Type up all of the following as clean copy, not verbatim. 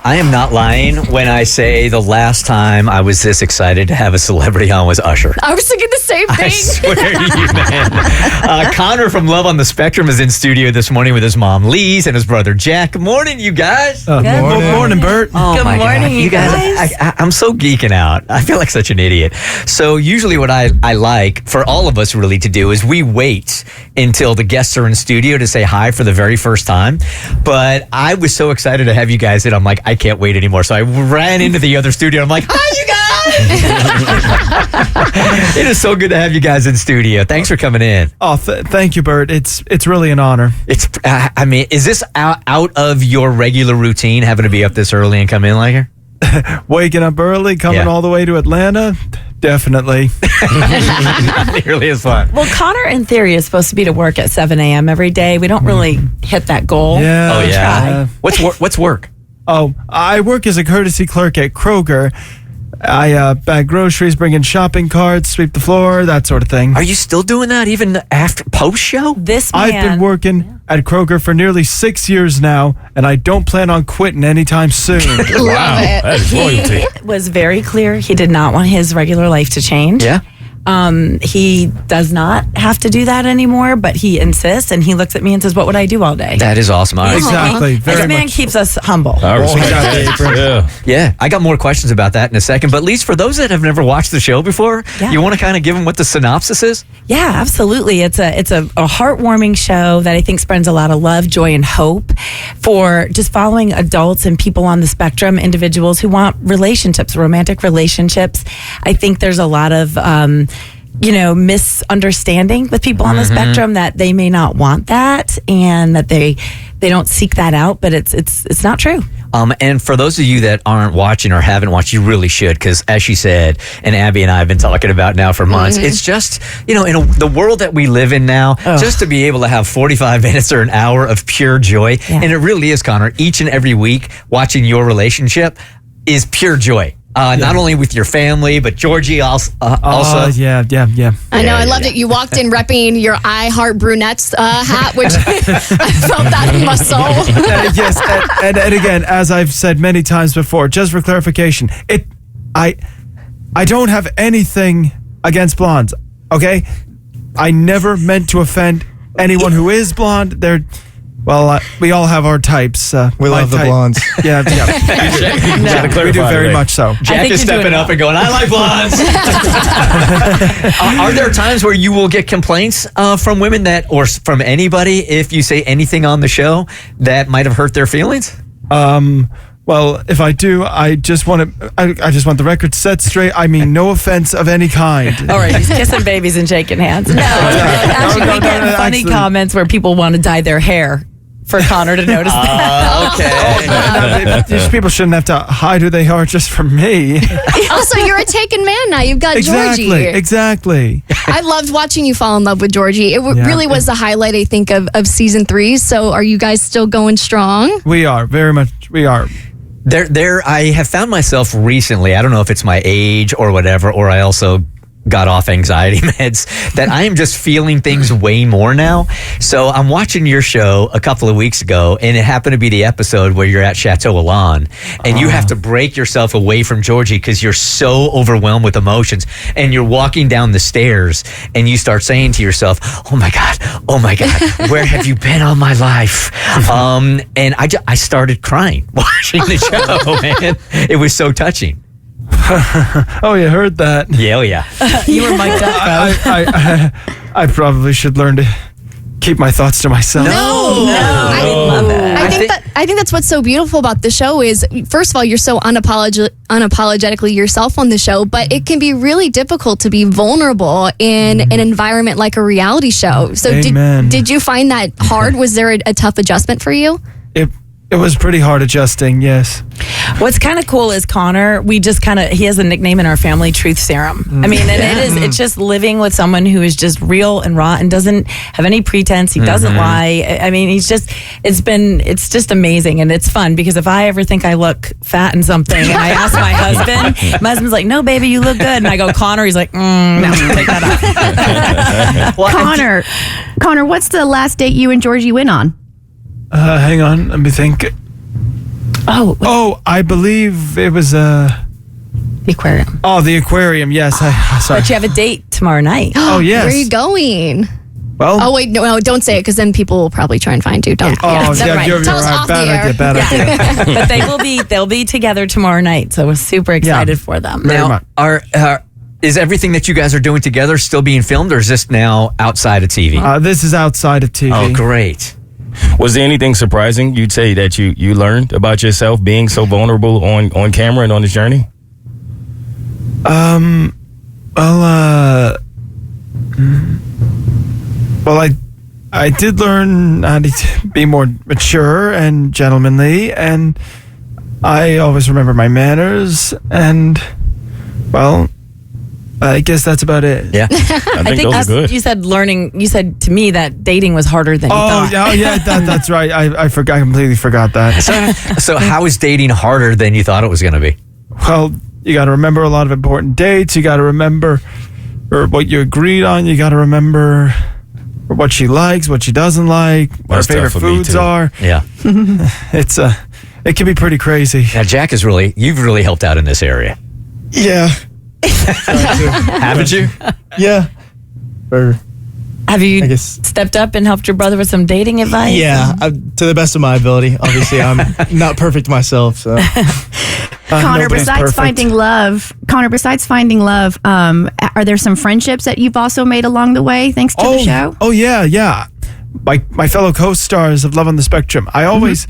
I am not lying when I say the last time I was this excited to have a celebrity on was Usher. I was thinking the same thing. I swear to you, man. Connor from Love on the Spectrum is in studio this morning with his mom, Lise, and his brother, Jack. Good morning, you guys. Good morning, Bert. Oh, Good my morning, God. you guys. I'm so geeking out. I feel like such an idiot. So usually what I like for all of us really to do is we wait until the guests are in studio to say hi for the very first time. But I was so excited to have you guys in. I'm like, I can't wait anymore. So I ran into the other studio. I'm like, hi, you guys. It is so good to have you guys in studio. Thanks for coming in. Oh, thank you, Bert. It's really an honor. It's, is this out of your regular routine, having to be up this early and come in like here? Waking up early, coming all the way to Atlanta? Definitely. It really is fun. Well, Connor, in theory, is supposed to be to work at 7 a.m. every day. We don't really hit that goal. Yeah. Oh, yeah. Try. What's work? Oh, I work as a courtesy clerk at Kroger. I bag groceries, bring in shopping carts, sweep the floor, that sort of thing. Are you still doing that even after post-show? This man, I've been working at Kroger for nearly 6 years now, and I don't plan on quitting anytime soon. Love it. That is loyalty. he was very clear he did not want his regular life to change. Yeah. He does not have to do that anymore, but he insists, and he looks at me and says, "What would I do all day?" That is awesome. All right. Exactly. This Very man much. keeps us humble. I respect that. Yeah. Yeah, I got more questions about that in a second. But at least for those that have never watched the show before, Yeah. you want to kind of give them what the synopsis is? Yeah, absolutely. It's a heartwarming show that I think spreads a lot of love, joy, and hope for just following adults and people on the spectrum, individuals who want relationships, romantic relationships. I think there's a lot of misunderstanding with people on the spectrum that they may not want that and that they don't seek that out, but it's not true. And for those of you that aren't watching or haven't watched, you really should, because as she said, and Abby and I have been talking about now for months, it's just, in the world that we live in now, just to be able to have 45 minutes or an hour of pure joy. Yeah. And it really is, Connor, each and every week watching your relationship is pure joy. Not only with your family, but Georgie also. Yeah. I know. I loved it. You walked in repping your I Heart Brunettes hat, which I felt that in my soul. Yes, and again, as I've said many times before, just for clarification, I don't have anything against blondes, okay? I never meant to offend anyone who is blonde. We all have our types. We love the blondes. Yeah. We do very much so. Jack is stepping up and going, I like blondes. Are there times where you will get complaints from women or from anybody if you say anything on the show that might have hurt their feelings? Well, if I do, I just want the record set straight. I mean, no offense of any kind. All right, he's kissing babies and shaking hands. No, actually, we get funny comments where people want to dye their hair for Connor to notice that. These people shouldn't have to hide who they are just for me. Also, you're a taken man now. You've got Georgie. Exactly. I loved watching you fall in love with Georgie. It really was the highlight, I think, of season 3. So are you guys still going strong? We are, very much. We are. I have found myself recently, I don't know if it's my age or whatever, or I also got off anxiety meds, that I am just feeling things way more now. So I'm watching your show a couple of weeks ago, and it happened to be the episode where you're at Chateau Elan, and you have to break yourself away from Georgie because you're so overwhelmed with emotions, and you're walking down the stairs, and you start saying to yourself, oh my God, where have you been all my life? And I started crying watching the show, man. It was so touching. Oh, you heard that? Yeah, oh yeah. You were mic'd up, bro. I probably should learn to keep my thoughts to myself. No. I love it. I think that's what's so beautiful about the show is, first of all, you're so unapologetically yourself on the show, but it can be really difficult to be vulnerable in an environment like a reality show. So did you find that hard? Was there a tough adjustment for you? It was pretty hard adjusting, yes. What's kind of cool is Connor, he has a nickname in our family, Truth Serum. I mean, and it's just living with someone who is just real and raw and doesn't have any pretense. He doesn't lie. I mean, it's just amazing. And it's fun because if I ever think I look fat in something and I ask my husband's like, no, baby, you look good. And I go, Connor, he's like, no, take that off. Well, Connor, what's the last date you and Georgie went on? Hang on, let me think. Oh, I believe it was The aquarium. Oh, the aquarium. Yes. Sorry. But you have a date tomorrow night. Oh, yes. Where are you going? Well. Oh, wait, no, don't say it because then people will probably try and find you. Don't. Oh, never mind. you're Tell us right. off the air. Bad idea. But they'll be together tomorrow night. So we're super excited for them. Now, is everything that you guys are doing together still being filmed, or is this now outside of TV? This is outside of TV. Oh, great. Was there anything surprising you'd say that you learned about yourself being so vulnerable on camera and on this journey? Well, I did learn how to be more mature and gentlemanly, and I always remember my manners, and, well, I guess that's about it. Yeah. I think those are good. You said to me that dating was harder than you thought. That's right. I completely forgot that. So how is dating harder than you thought it was going to be? Well, you got to remember a lot of important dates. You got to remember what you agreed on. You got to remember what she likes, what she doesn't like, what her That's favorite tough for me, foods too. are. Yeah. It can be pretty crazy. Now, Jack you've really helped out in this area. Yeah. Haven't you? Yeah. Have you I guess- stepped up and helped your brother with some dating advice? Yeah, to the best of my ability. Obviously, I'm not perfect myself. So. Connor, Nobody's besides perfect. finding love, are there some friendships that you've also made along the way thanks to the show? Oh, yeah. My fellow co-stars of Love on the Spectrum, I always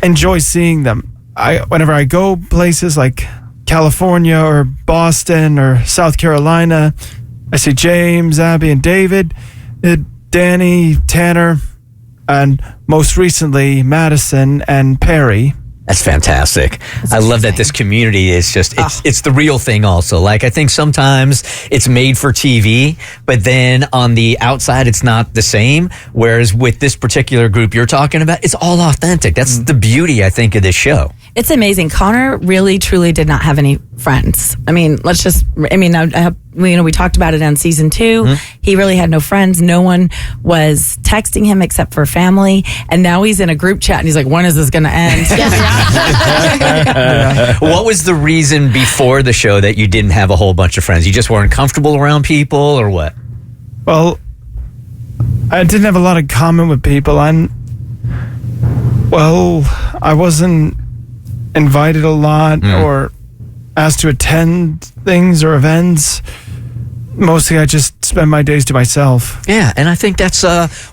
enjoy seeing them. Whenever I go places like California or Boston or South Carolina, I see James, Abby, and David, Danny, Tanner, and most recently Madison and Perry. That's fantastic. I love that this community is just, it's the real thing also. Like, I think sometimes it's made for TV, but then on the outside, it's not the same. Whereas with this particular group you're talking about, it's all authentic. That's the beauty, I think, of this show. It's amazing. Connor really, truly did not have any friends. I mean, we talked about it on season 2. Mm-hmm. He really had no friends. No one was texting him except for family. And now he's in a group chat and he's like, when is this going to end? What was the reason before the show that you didn't have a whole bunch of friends? You just weren't comfortable around people, or what? Well, I didn't have a lot in common with people. I wasn't invited a lot or asked to attend things or events. Mostly I just spend my days to myself. Yeah, and I think that's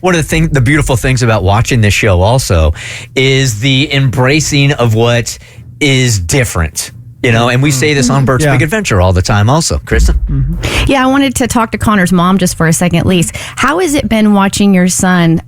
one of the beautiful things about watching this show also is the embracing of what is different. And we say this on Bert's Big Adventure all the time also. Kristen? Yeah, I wanted to talk to Connor's mom just for a second, at least. How has it been watching your son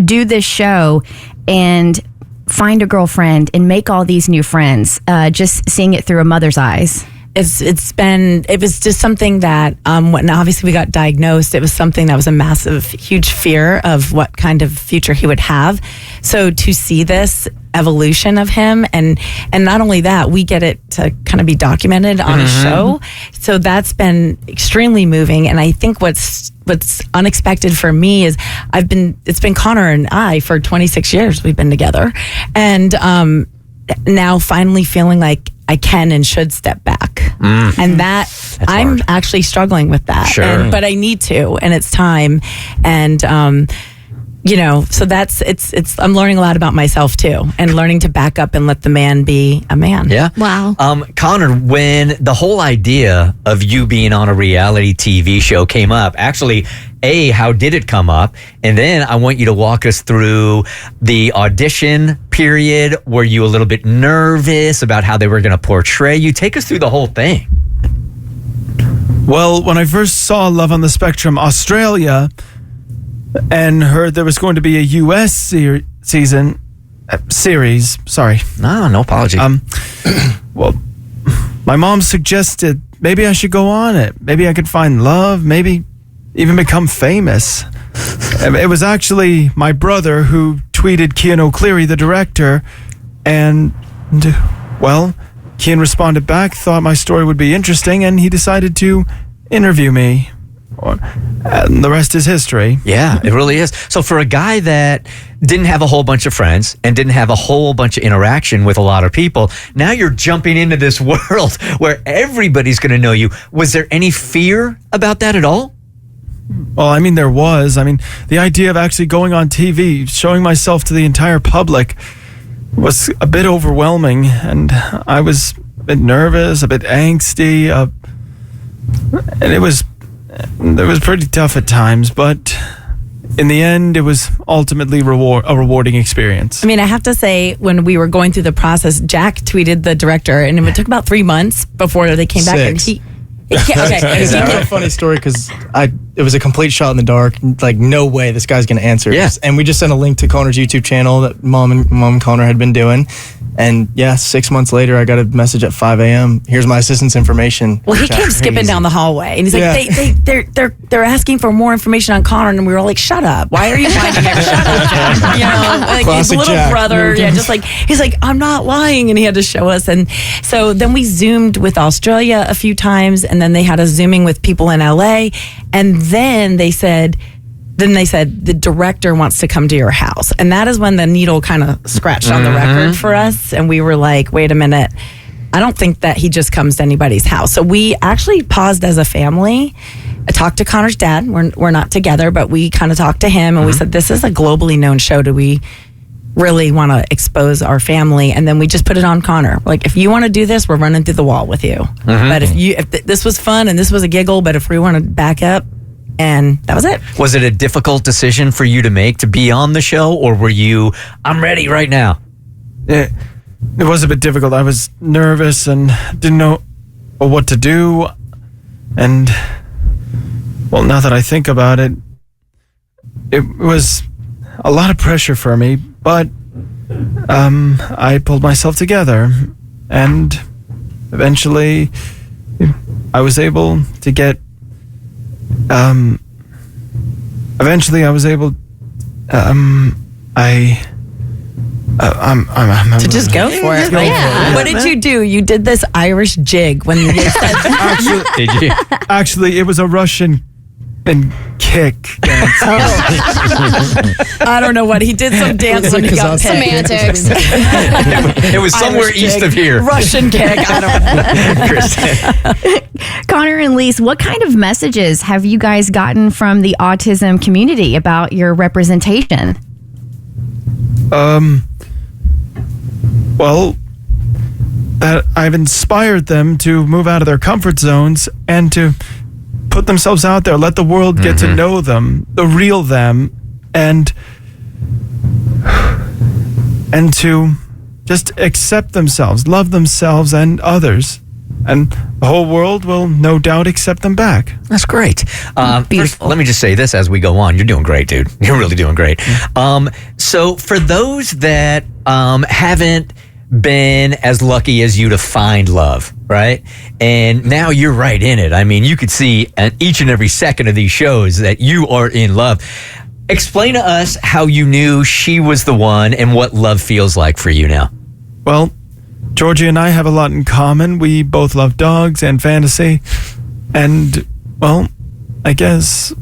do this show and find a girlfriend and make all these new friends, just seeing it through a mother's eyes? It was just something that when obviously we got diagnosed, it was something that was a massive, huge fear of what kind of future he would have. So to see this evolution of him, and not only that, we get it to kind of be documented on a show. So that's been extremely moving. And I think what's unexpected for me is it's been Connor and I for 26 years we've been together, and now finally feeling like I can and should step back. And that's I'm hard. actually struggling with that. Sure. But I need to, and it's time. And so it's I'm learning a lot about myself too, and learning to back up and let the man be a man. Yeah. Wow. Connor, when the whole idea of you being on a reality TV show came up, actually, how did it come up? And then I want you to walk us through the audition period. Were you a little bit nervous about how they were going to portray you? Take us through the whole thing. Well, when I first saw Love on the Spectrum Australia and heard there was going to be a U.S. series, sorry. No apology. Well, my mom suggested maybe I should go on it. Maybe I could find love, maybe even become famous. It was actually my brother who tweeted Cian O'Cleary, the director, and, well, Cian responded back, thought my story would be interesting, and he decided to interview me. And the rest is history. Yeah, it really is. So for a guy that didn't have a whole bunch of friends and didn't have a whole bunch of interaction with a lot of people, now you're jumping into this world where everybody's going to know you. Was there any fear about that at all? Well, I mean, there was. I mean, the idea of actually going on TV, showing myself to the entire public was a bit overwhelming, and I was a bit nervous, a bit angsty, and it was pretty tough at times, but in the end, it was ultimately a rewarding experience. I mean, I have to say, when we were going through the process, Jack tweeted the director, and it took about 3 months before they came back, and he okay. It's a funny story because it was a complete shot in the dark. Like, no way this guy's going to answer. Yeah. And we just sent a link to Connor's YouTube channel that Mom and Connor had been doing. And 6 months later, I got a message at 5 a.m. Here's my assistant's information. Well, he came skipping down the hallway, and he's like, Yeah. they're asking for more information on Connor, and we were all like, shut up! Why are you finding it? Shut up, Jack! You know, like his Classic little Jack. brother, just like he's like, I'm not lying, and he had to show us. And so then we zoomed with Australia a few times, and then they had us zooming with people in LA, and then they said the director wants to come to your house. And that is when the needle kind of scratched on the record for us. And we were like, wait a minute. I don't think that he just comes to anybody's house. So we actually paused as a family. I talked to Connor's dad. We're not together, but we kind of talked to him and we said, this is a globally known show. Do we really want to expose our family? And then we just put it on Connor. Like, if you want to do this, we're running through the wall with you. But if this was fun and this was a giggle, but if we want to back up, and that was it. Was it a difficult decision for you to make to be on the show, or were you, I'm ready right now? It was a bit difficult. I was nervous and didn't know what to do. And, well, now that I think about it, it was a lot of pressure for me, but I pulled myself together, and eventually I was able to get To just go for it. What did you do? You did this Irish jig when you said Did you? Actually, it was a Russian and kick dance. I don't know what he did. Some dance when he got picked. Semantics. It was somewhere Irish east jig, of here. Russian kick. I don't know. Connor and Lise, what kind of messages have you guys gotten from the autism community about your representation? Well, that I've inspired them to move out of their comfort zones and to put themselves out there, let the world get to know them, the real them, and to just accept themselves, love themselves and others. And the whole world will no doubt accept them back. That's great. First, Beautiful. let me just say this as we go on. You're doing great, dude. You're really doing great. So for those that haven't been as lucky as you to find love, right? And now you're right in it. I mean, you could see each and every second of these shows that you are in love. Explain to us how you knew she was the one and what love feels like for you now. Well, Georgie and I have a lot in common. We both love dogs and fantasy. And, well, I guess,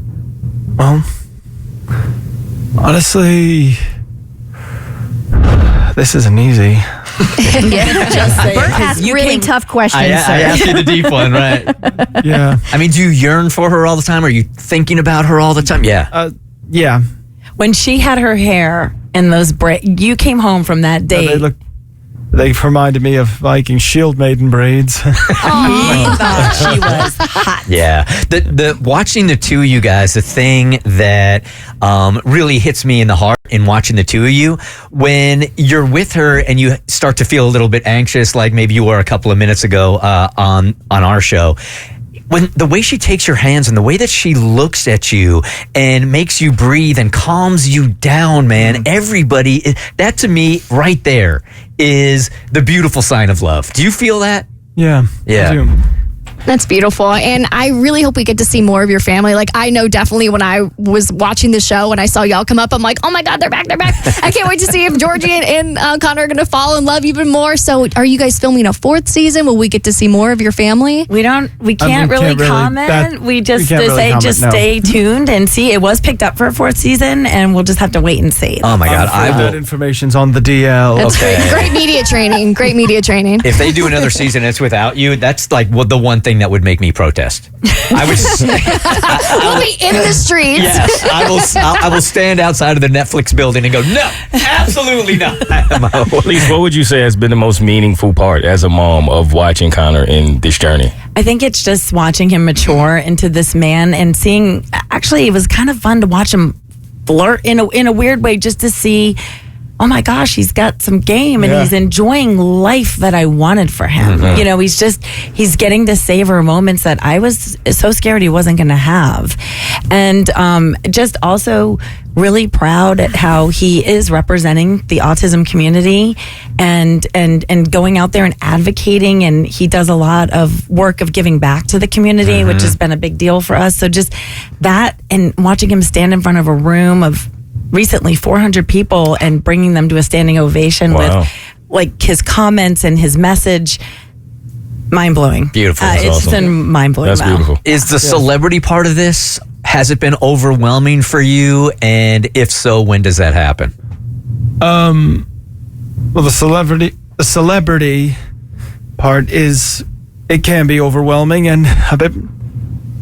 well, honestly, this isn't easy. Just say Bert it. asks You really came- tough questions, I sir. asked you the deep one, right? Yeah. I mean, do you yearn for her all the time? Are you thinking about her all the time? Yeah. Yeah. When she had her hair in those you came home from that date. They reminded me of Viking shield maiden braids. He thought she was hot. Yeah, the watching the two of you guys, the thing that really hits me in the heart in watching the two of you, when you're with her and you start to feel a little bit anxious, like maybe you were a couple of minutes ago on our show. When the way she takes your hands and the way that she looks at you and makes you breathe and calms you down, man, everybody, that to me right there is the beautiful sign of love. Do you feel that? Yeah. Yeah. I do. That's beautiful. And I really hope we get to see more of your family. Like, I know definitely when I was watching the show and I saw y'all come up, I'm like, oh my God, they're back. I can't wait to see if Georgie and Connor are going to fall in love even more. So are you guys filming a 4th season? Will we get to see more of your family? We can't really comment. We just stay tuned and see. It was picked up for a 4th season, and we'll just have to wait and see. Oh my God. That information's on the DL. That's great media training. Great media training. If they do another season and it's without you, that's like the one thing that would make me protest. I would. We'll be in the streets. Yes, I will stand outside of the Netflix building and go, no, absolutely not. Lisa, what would you say has been the most meaningful part as a mom of watching Connor in this journey? I think it's just watching him mature into this man and seeing. Actually, it was kind of fun to watch him flirt in a weird way, just to see. Oh my gosh, he's got some game and he's enjoying life that I wanted for him. Mm-hmm. You know, he's getting to savor moments that I was so scared he wasn't going to have. And just also really proud at how he is representing the autism community and going out there and advocating. And he does a lot of work of giving back to the community, which has been a big deal for us. So just that, and watching him stand in front of a room of recently 400 people and bringing them to a standing ovation with like his comments and his message. Mind-blowing. Beautiful. It's awesome. been mind-blowing. That's beautiful. Is the celebrity part of this, has it been overwhelming for you? And if so, when does that happen? Well, the celebrity part it can be overwhelming and a bit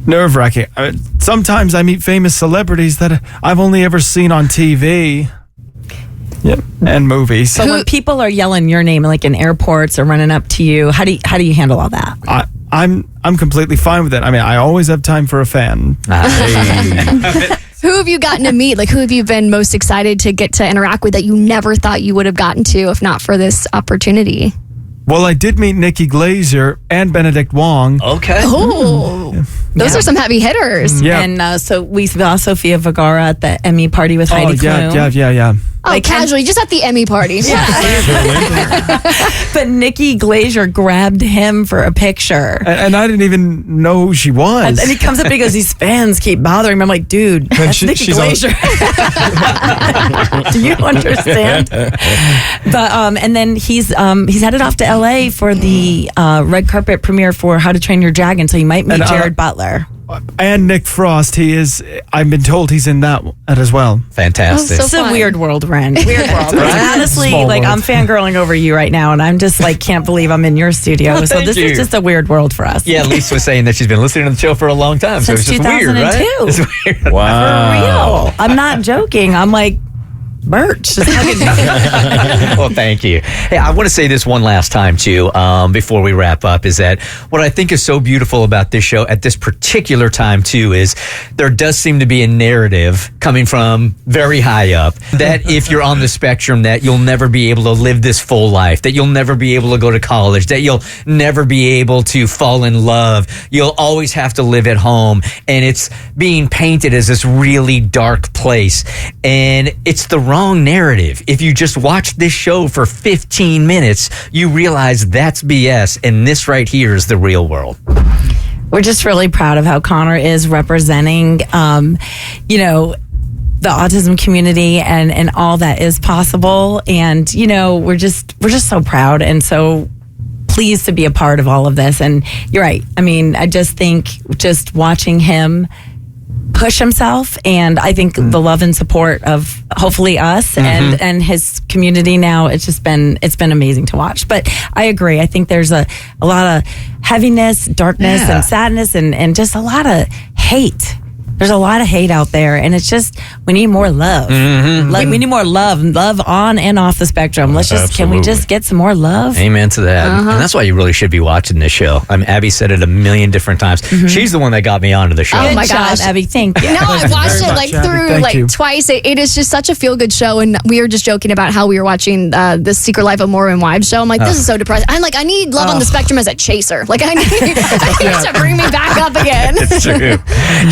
nerve-wracking. Sometimes I meet famous celebrities that I've only ever seen on TV. Yep, and movies. But when people are yelling your name, like in airports or running up to you, how do you handle all that? I'm completely fine with it. I mean, I always have time for a fan. Who have you gotten to meet? Like, who have you been most excited to get to interact with that you never thought you would have gotten to if not for this opportunity? Well, I did meet Nikki Glaser and Benedict Wong. Okay. Oh, those are some heavy hitters. Yeah. And so we saw Sofia Vergara at the Emmy party with Heidi Klum. Yeah. Oh, like, casually, just at the Emmy party. But Nikki Glaser grabbed him for a picture. And I didn't even know who she was. And he comes up and he goes, these fans keep bothering me. I'm like, dude, that's Nikki Glaser. Do you understand? But and then he's headed off to LA for the red carpet premiere for How to Train Your Dragon, so you might meet Jared Butler. And Nick Frost, I've been told he's in that as well. Fantastic. Oh, It's a weird world we're in. Weird world. Right? Honestly, Small like world. I'm fangirling over you right now, and I'm just like, can't believe I'm in your studio. So thank this you. is just a weird world for us. Yeah, Lisa was saying that she's been listening to the show for a long time. So Since it's just weird, right? 2002. It's weird. Wow. For real. I'm not joking. I'm like, Bert, just hugging me. Well, thank you. Hey, I want to say this one last time, too, before we wrap up, is that what I think is so beautiful about this show at this particular time, too, is there does seem to be a narrative coming from very high up that if you're on the spectrum, that you'll never be able to live this full life, that you'll never be able to go to college, that you'll never be able to fall in love. You'll always have to live at home. And it's being painted as this really dark place. And it's the wrong narrative. If you just watch this show for 15 minutes, you realize that's BS, and this right here is the real world. We're just really proud of how Connor is representing, the autism community and all that is possible. And, we're just so proud and so pleased to be a part of all of this. And you're right. I mean, I just think just watching him push himself, and I think the love and support of hopefully us and his community now, it's been amazing to watch. But I agree. I think there's a lot of heaviness, darkness, and sadness, and just a lot of hate. There's a lot of hate out there, and it's just, we need more love. Like, we need more love on and off the spectrum. Can we just get some more love? Amen to that. And that's why you really should be watching this show. I mean, Abby said it a million different times. She's the one that got me onto the show. Oh my Good job, gosh. Abby. Thank you. No, I watched it like Abby. through Thank you. twice. It is just such a feel good show, and we were just joking about how we were watching the Secret Life of Mormon Wives show. I'm like, this is so depressing. I'm like, I need love on the spectrum as a chaser. Like, I need to bring me back up again. It's true.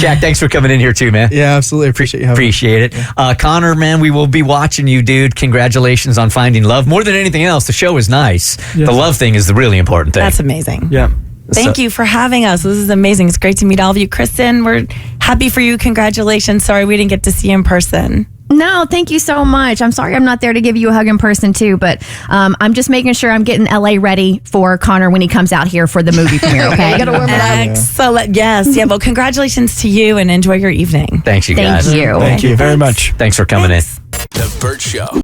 Jack, thanks for coming in here too, man. Yeah, absolutely. Appreciate you having me. Appreciate it. Connor, man, we will be watching you, dude. Congratulations on finding love. More than anything else, the show is nice. Yeah. The love thing is the really important thing. That's amazing. Yeah. Thank you for having us. This is amazing. It's great to meet all of you. Kristen, we're happy for you. Congratulations. Sorry we didn't get to see you in person. No, thank you so much. I'm sorry I'm not there to give you a hug in person too, but I'm just making sure I'm getting LA ready for Connor when he comes out here for the movie premiere, okay? You gotta warm it up. Excellent. Yes. Yeah. Well, congratulations to you and enjoy your evening. Thanks, you Thank guys. you. Thank you very much. Thanks for coming in. The Bert Show.